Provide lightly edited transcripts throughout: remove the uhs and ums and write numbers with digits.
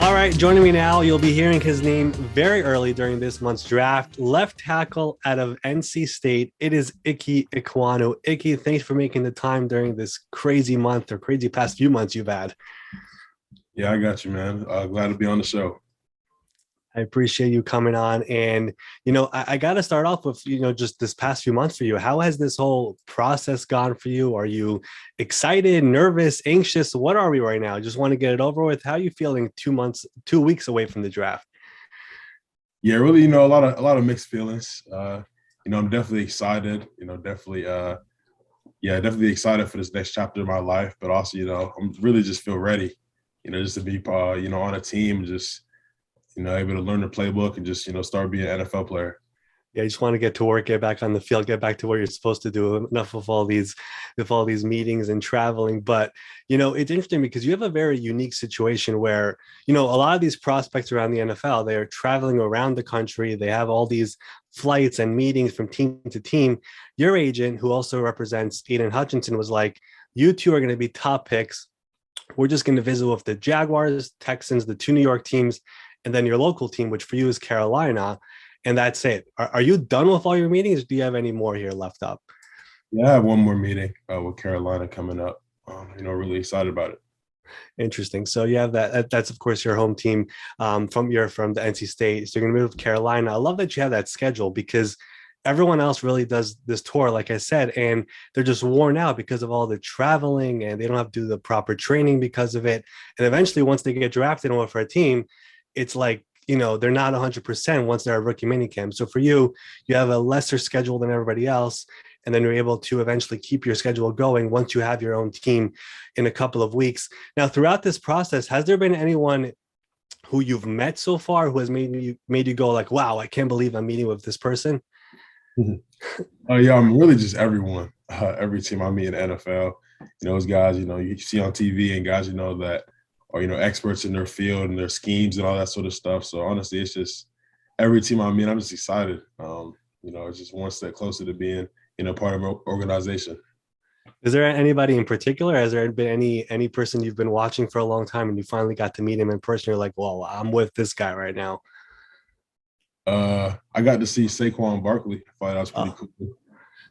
All right, joining me now, you'll be hearing his name very early during this month's draft. Left tackle out of NC State, it is Ickey Ekwonu. Ickey, thanks for making the time during this crazy month or crazy past few months you've had. Yeah, I got you, man. Glad to be on the show. I appreciate you coming on. And, I got to start off with, just this past few months for you. How has this whole process gone for you? Are you excited, nervous, anxious? What are we right now? Just want to get it over with. How are you feeling 2 weeks away from the draft? Yeah, really, a lot of mixed feelings. I'm definitely excited. Definitely excited for this next chapter of my life. But also, I'm really just feel ready. Just to be, on a team, just able to learn the playbook and just start being an NFL player. Yeah, you just want to get to work, get back on the field, get back to what you're supposed to do. Enough of all these meetings and traveling. But it's interesting because you have a very unique situation where a lot of these prospects around the NFL, they are traveling around the country. They have all these flights and meetings from team to team. Your agent, who also represents Aidan Hutchinson, was like, "You two are going to be top picks. We're just going to visit with the Jaguars, Texans, the two New York teams, and then your local team, which for you is Carolina. And that's it." Are you done with all your meetings? Do you have any more here left up? Yeah, I have one more meeting with Carolina coming up. Really excited about it. Interesting. So you have that's of course your home team from the NC State. So you're gonna move to Carolina. I love that you have that schedule because everyone else really does this tour, like I said, and they're just worn out because of all the traveling and they don't have to do the proper training because of it. And eventually, once they get drafted over for a team, it's like, they're not 100% once they're a rookie minicamp. So for you, you have a lesser schedule than everybody else. And then you're able to eventually keep your schedule going once you have your own team in a couple of weeks. Now, throughout this process, has there been anyone who you've met so far who has made you go like, wow, I can't believe I'm meeting with this person? Yeah, I'm really just everyone. Every team I meet in the NFL, those guys, you see on TV and guys, that are, experts in their field and their schemes and all that sort of stuff. So honestly, it's just every team I meet, I'm just excited. It's just one step closer to being, part of an organization. Is there anybody in particular? Has there been any person you've been watching for a long time and you finally got to meet him in person? You're like, well, I'm with this guy right now. I got to see Saquon Barkley. I thought that was pretty Oh,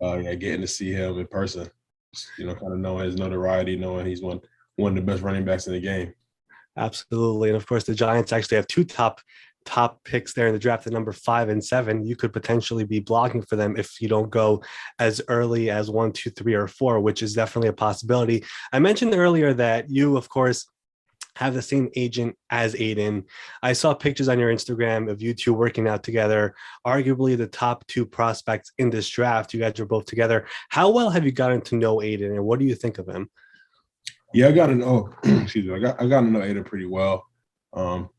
cool. Yeah, getting to see him in person. Just, kind of knowing his notoriety, knowing he's one of the best running backs in the game. absolutely. And of course, the Giants actually have two top picks there in the draft at number 5 and 7. You could potentially be blocking for them if you don't go as early as 1, 2, 3, or 4, which is definitely a possibility. I mentioned earlier that you, of course, have the same agent as Aidan. I saw pictures on your Instagram of you two working out together, arguably the top two prospects in this draft. You guys are both together. How well have you gotten to know Aidan and what do you think of him? Yeah, I got to know. Excuse me. I got to know Aidan pretty well. Um,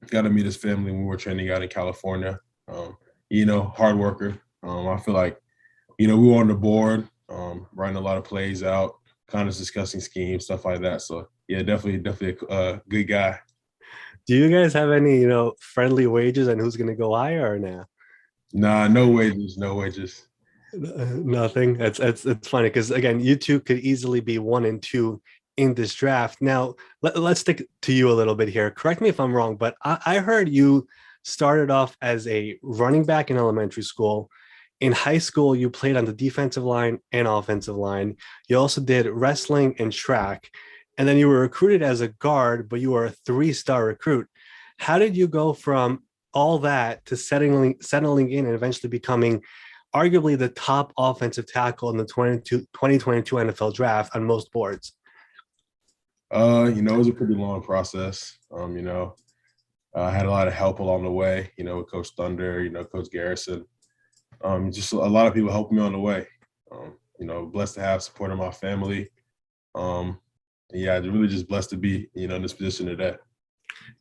got to meet his family when we were training out in California. Hard worker. I feel like, we were on the board, writing a lot of plays out, kind of discussing schemes, stuff like that. So yeah, definitely a good guy. Do you guys have any, friendly wages and who's going to go higher or now? Nah, no wages, no wages. Nothing. It's funny because again, you two could easily be 1 and 2 in this draft. Now, let's stick to you a little bit here. Correct me if I'm wrong, but I heard you started off as a running back in elementary school. In high school, you played on the defensive line and offensive line. You also did wrestling and track, and then you were recruited as a guard, but you were a 3-star recruit. How did you go from all that to settling in and eventually becoming arguably the top offensive tackle in the 2022 NFL draft on most boards? It was a pretty long process. I had a lot of help along the way, with Coach Thunder, Coach Garrison. Just a lot of people helped me on the way. Blessed to have support of my family. Yeah, really just blessed to be, in this position today.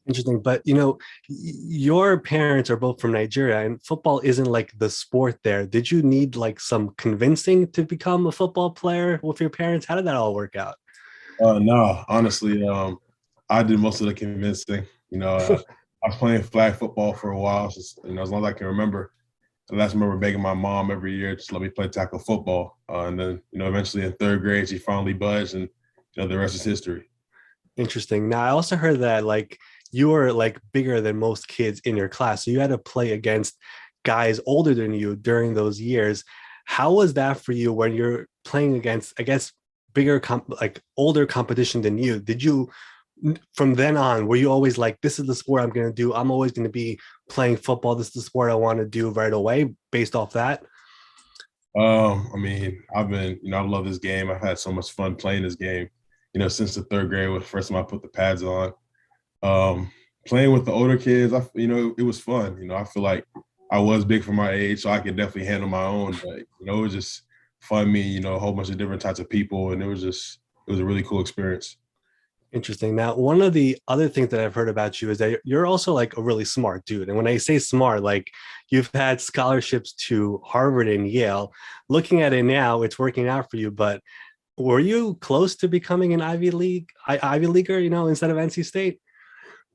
Interesting. But, your parents are both from Nigeria and football isn't like the sport there. Did you need like some convincing to become a football player with your parents? How did that all work out? No, honestly, I did most of the convincing. I was playing flag football for a while, just, as long as I can remember. And I just remember begging my mom every year, just let me play tackle football. And then, eventually in 3rd grade, she finally budged, and the rest is history. Interesting. Now, I also heard that like you were like bigger than most kids in your class. So you had to play against guys older than you during those years. How was that for you when you're playing against, I guess, like older competition than you? Did you, from then on, were you always like, this is the sport I'm going to do? I'm always going to be playing football. This is the sport I want to do right away based off that? I mean, I love this game. I've had so much fun playing this game, since the third grade was the first time I put the pads on. Playing with the older kids, it was fun. I feel like I was big for my age, so I could definitely handle my own. But it was just fun meeting, a whole bunch of different types of people, and it was a really cool experience. Interesting. Now, one of the other things that I've heard about you is that you're also like a really smart dude. And when I say smart, like you've had scholarships to Harvard and Yale. Looking at it now, it's working out for you. But were you close to becoming an Ivy Leaguer, instead of NC State?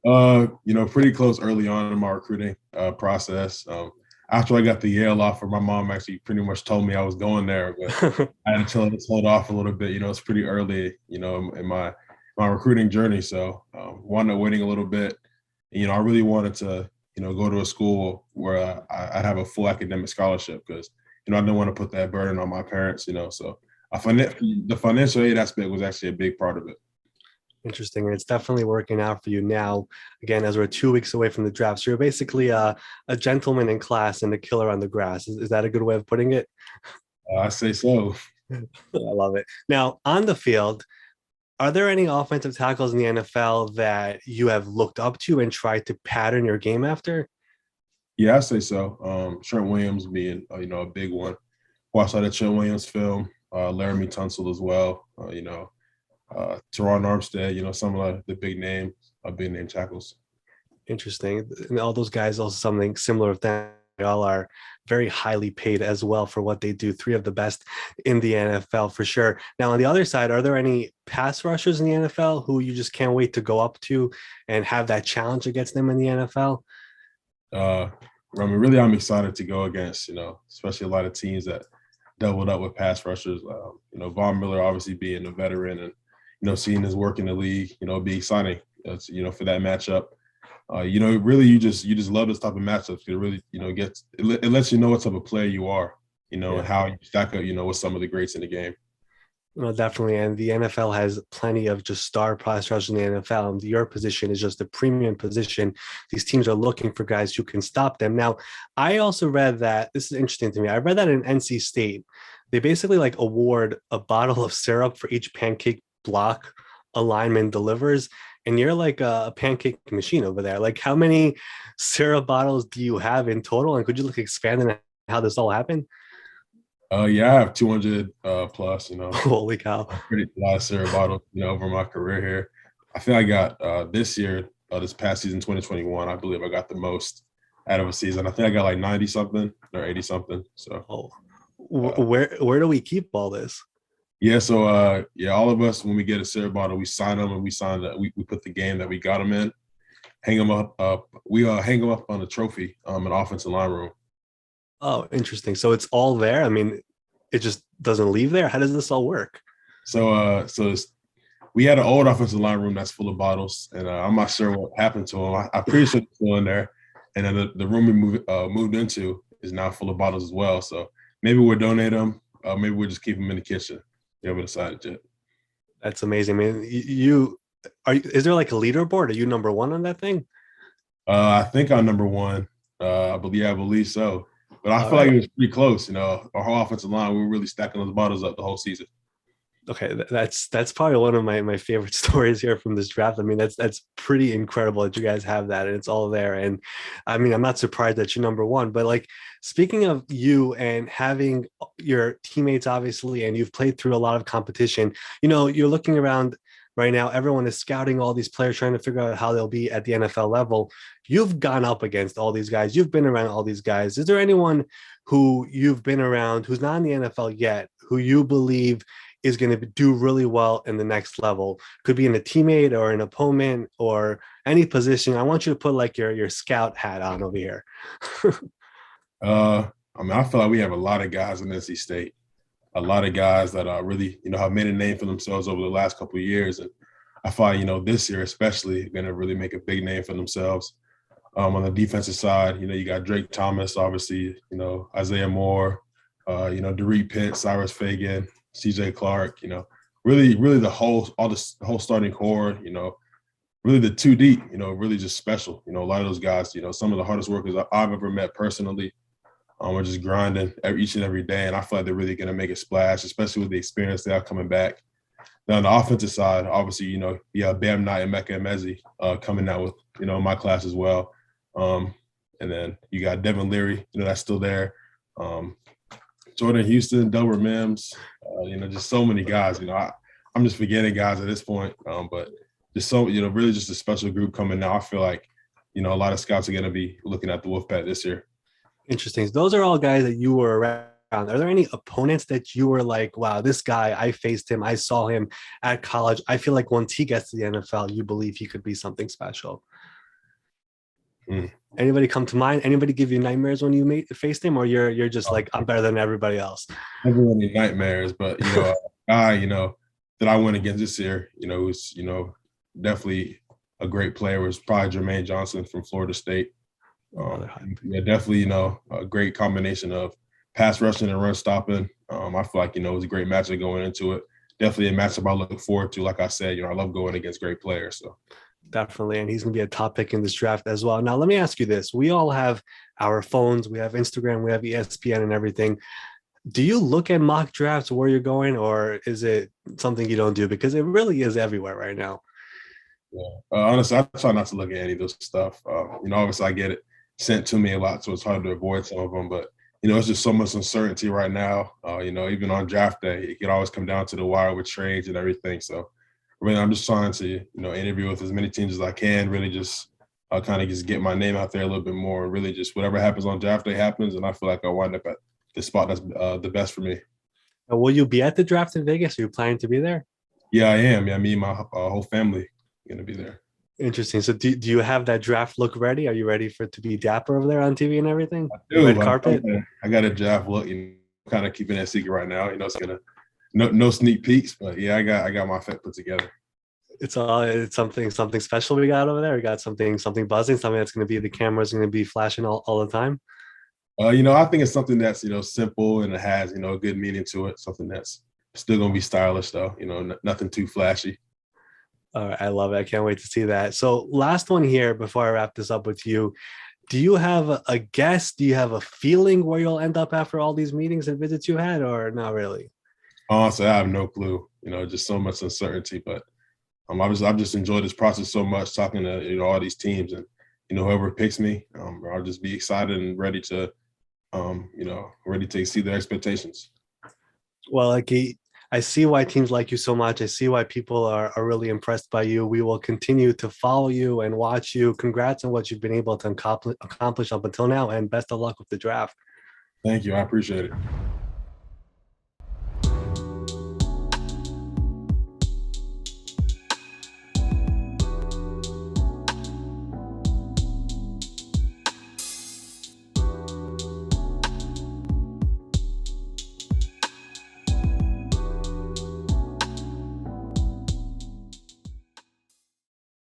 Pretty close early on in my recruiting process. After I got the Yale offer, my mom actually pretty much told me I was going there, but I had to hold off a little bit. It's pretty early, in my recruiting journey. So wound up waiting a little bit. I really wanted to, go to a school where I have a full academic scholarship because, I didn't want to put that burden on my parents, So the financial aid aspect was actually a big part of it. Interesting. And it's definitely working out for you now, again, as we're 2 weeks away from the draft. So you're basically a gentleman in class and a killer on the grass. Is that a good way of putting it? I say so. I love it. Now, on the field, are there any offensive tackles in the NFL that you have looked up to and tried to pattern your game after? Yeah, I say so. Trent Williams being, a big one. Watched out of Trent Williams film, Laramie Tunsil as well. Teron Armstead, some of the big names, big name tackles. Interesting. And all those guys also something similar with them. They all are very highly paid as well for what they do. Three of the best in the NFL for sure. Now, on the other side, are there any pass rushers in the NFL who you just can't wait to go up to and have that challenge against them in the NFL? Really, I'm excited to go against, especially a lot of teams that doubled up with pass rushers. Von Miller obviously being a veteran and, seeing his work in the league, be exciting, for that matchup. Really, you just love this type of matchups. It really, it lets you know what type of player you are, and how you stack up, with some of the greats in the game. No, definitely. And the NFL has plenty of just star pass rushers in the NFL. And your position is just a premium position. These teams are looking for guys who can stop them. Now, I also read that this is interesting to me. I read that in NC State, they basically like award a bottle of syrup for each pancake block a lineman delivers. And you're like a pancake machine over there. Like, how many syrup bottles do you have in total? And could you expand on how this all happened? Yeah, I have 200 plus, Holy cow. pretty a lot of syrup bottles, over my career here. I think I got this year, this past season, 2021, I believe I got the most out of a season. I think I got like 90 something or 80 something. So Where do we keep all this? Yeah, so all of us, when we get a syrup bottle, we sign them and we put the game that we got them in, hang them up. We hang them up on a trophy in the offensive line room. Oh, interesting. So it's all there. I mean, it just doesn't leave there. How does this all work? So we had an old offensive line room that's full of bottles, and I'm not sure what happened to them. I'm pretty sure it's still in there, and then the room we moved into is now full of bottles as well. So maybe we'll donate them. Maybe we'll just keep them in the kitchen. We haven't decided yet. That's amazing, man. You are. Is there like a leaderboard? Are you number one on that thing? I think I'm number one. I believe so. But I feel like it was pretty close. Our whole offensive line, we were really stacking those bottles up the whole season. Okay, that's probably one of my favorite stories here from this draft. I mean, that's pretty incredible that you guys have that and it's all there. And I mean, I'm not surprised that you're number one. But like, speaking of you and having your teammates, obviously, and you've played through a lot of competition, you're looking around right now. Everyone is scouting all these players, trying to figure out how they'll be at the NFL level. You've gone up against all these guys. You've been around all these guys. Is there anyone who you've been around who's not in the NFL yet, who you believe is going to do really well in the next level? Could be in a teammate or an opponent or any position. I want you to put like your scout hat on over here. I feel like we have a lot of guys in NC State, a lot of guys that are really, have made a name for themselves over the last couple of years. And I thought, this year especially going to really make a big name for themselves. On the defensive side, you got Drake Thomas, obviously, Isaiah Moore, Derek Pitt, Cyrus Fagan, CJ Clark, really the whole starting core, really the two deep, really just special. A lot of those guys, some of the hardest workers I've ever met personally, are just grinding each and every day. And I feel like they're really going to make a splash, especially with the experience they have coming back. Now on the offensive side, obviously, you have Bam Knight and Mecca Emezi coming out with, my class as well. And then you got Devin Leary, that's still there. Jordan Houston, Delbert Mims, just so many guys. I'm just forgetting guys at this point, but just so, really just a special group coming now. I feel like, a lot of scouts are going to be looking at the Wolfpack this year. Interesting. Those are all guys that you were around. Are there any opponents that you were like, wow, this guy, I faced him, I saw him at college. I feel like once he gets to the NFL, you believe he could be something special. Anybody come to mind? Anybody give you nightmares when you faced him, or you're just like, I'm better than everybody else? Never any nightmares, but a guy, that I went against this year, who's, definitely a great player was probably Jermaine Johnson from Florida State. Definitely, a great combination of pass rushing and run stopping. I feel like, it was a great matchup going into it. Definitely a matchup I look forward to. Like I said, I love going against great players. So definitely. And he's going to be a top pick in this draft as well. Now, let me ask you this. We all have our phones, we have Instagram, we have ESPN and everything. Do you look at mock drafts where you're going, or is it something you don't do? Because it really is everywhere right now. Yeah. Honestly, I try not to look at any of those stuff. Obviously I get it sent to me a lot, so it's hard to avoid some of them. But, it's just so much uncertainty right now. Even on draft day, it can always come down to the wire with trades and everything. So, really, I'm just trying to, interview with as many teams as I can, really just kind of just get my name out there a little bit more, and really just whatever happens on draft day happens. And I feel like I wind up at the spot that's the best for me. Will you be at the draft in Vegas? Are you planning to be there? Yeah, I am. Yeah, me and my whole family are going to be there. Interesting. So do you have that draft look ready? Are you ready for it to be dapper over there on TV and everything? I do. Red carpet? I got a draft look, kind of keeping that secret right now. It's gonna no sneak peeks, but yeah, I got my fit put together. It's something special we got over there. We got something buzzing, something that's going to be, the camera's going to be flashing all the time. I think it's something that's simple, and it has a good meaning to it. Something that's still going to be stylish though. Nothing too flashy. All right, I love it. I can't wait to see that. So last one here before I wrap this up with you. Do you have a guess? Do you have a feeling where you'll end up after all these meetings and visits you had, or not really? Honestly, I have no clue. Just so much uncertainty. But I've just enjoyed this process so much, talking to all these teams, and whoever picks me, I'll just be excited and ready to exceed their expectations. Well, I see why teams like you so much. I see why people are really impressed by you. We will continue to follow you and watch you. Congrats on what you've been able to accomplish up until now, and best of luck with the draft. Thank you. I appreciate it.